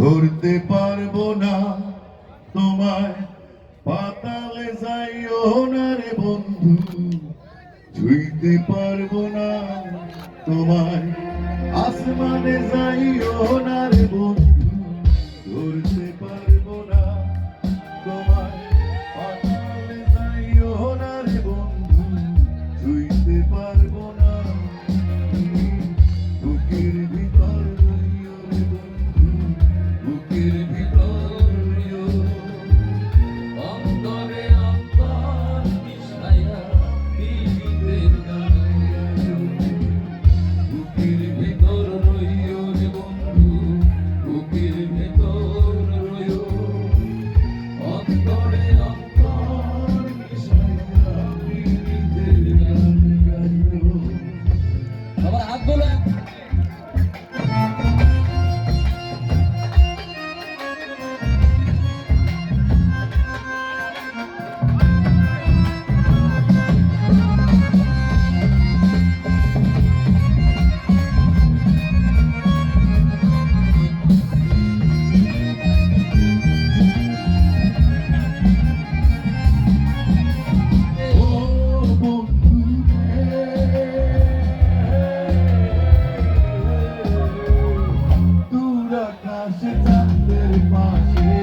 ধরতে পারবো না তোমায়, পাতালে যাইও না রে বন্ধু, ছুঁইতে পারবো না তোমায়, আসমানে যাইও না রে বন্ধু, ধরতে পারবো না তোমায়, পাতালে যাইও না রে বন্ধু, ছুঁইতে পারবো না। বুকের ভিতর রইও রে বন্ধু, বুকের ভিতর রইও, অন্তরে অন্তর মিশাইয়া পীড়িতের গান গাইও। বুকের ভিতর রইও রে বন্ধু, বুকের ভিতর রইও, অন্তরে অন্তর মিশাইয়া পীড়িতের গান গাইও। আবার হাত তোলেন। আকাশে চাঁদের পাশে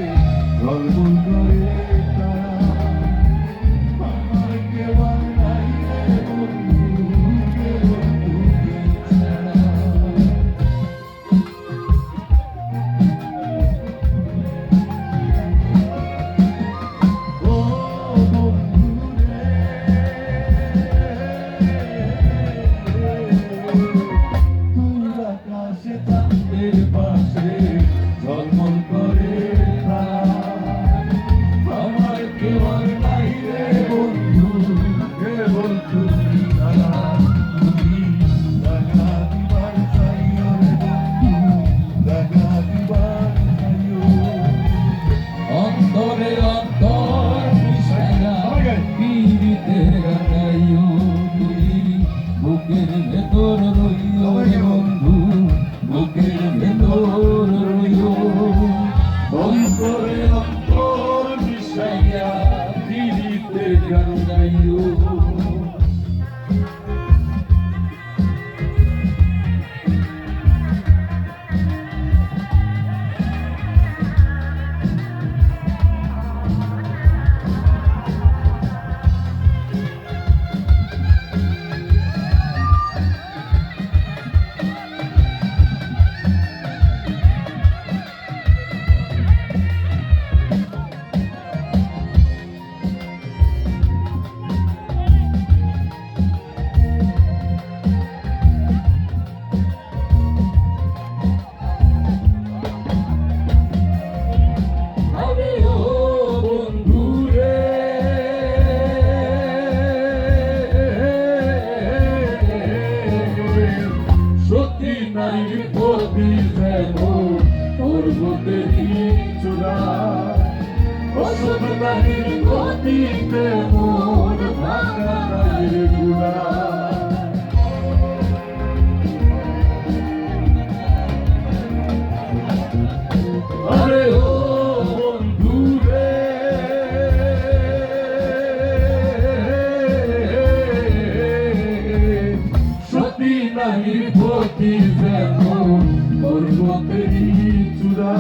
ঝলমল করে তারা, আমার কেউ আর নাই রে বন্ধু, কেবল তুমি ছাড়া। ও বন্ধু রে, দূর আকাশে চাঁদের পাশে ঝলমল করে তারা, আমার কেউ আর নাই রে বন্ধু, কেবল তুমি ছাড়া। তুমি দেখা দিবার চাইও রে বন্ধু, দেখা দিবার চাইও। অন্তরে অন্তর মিশাইয়া পীড়িতের গান গাইও। তুই বুকের ভেতর রইও রে বন্ধু, বুকের ভেতর রইও, অন্তরে অন্তর মিশাইয়া পীড়িতের গান গাইও। আরে ও বন্ধু রে, সত্যি নারীর প্রতি যেমন পর্বতেরই চূড়া, অসৎ নারীর প্রতি তেমন ভাঙা নারীর গুড়া। আরে ও বন্ধু রে, সতী নারীর প্রতি যেমন পর্বতেরই চূড়া,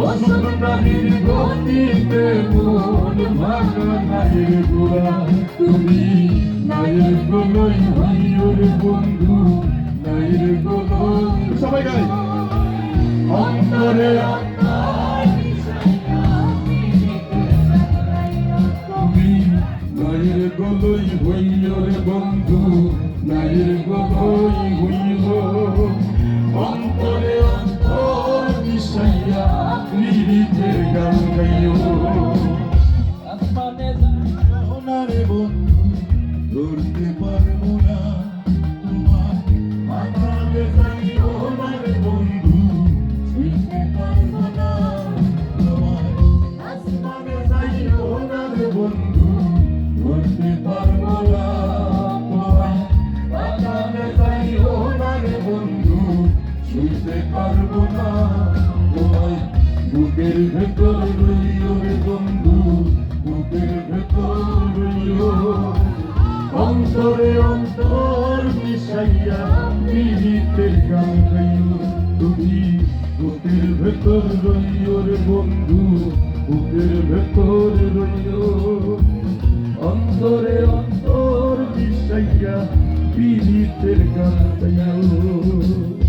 অসৎ নারীর প্রতি তেমন ভাঙা নারীর গোড়া। তুমি নারীর গোলই হইও রে বন্ধু, নারীর গোলই। সবাই গাই। অন্তরে অন্তর মিশাইয়া পীড়িতের গান গাইও। তুমি নারীর গোলই হইও রে বন্ধু, নারীর গোলই হইও, অন্তরে অন্তর মিশাইয়া পীড়িতের গান গাইও। আসমানে যাইও না রে বন্ধু, ধরতে পারবো না তোমায়, পাতালে যাইও না রে বন্ধু, ছুঁইতে পারবো না তোমায়, আসমানে যাইও না রে বন্ধু, ধরতে পারবো না তোমায়, পাতালে যাইও ভেতর রইও রে বন্ধু, বুকের ভেতর রইও। অন্তরে অন্তর মিশাইয়া পীড়িতের গান গাইও তুমি, বুকের ভেতর রইও রে বন্ধু, বুকের ভেতর রইও। অন্তরে অন্তর মিশাইয়া পীড়িতের গান গাইও।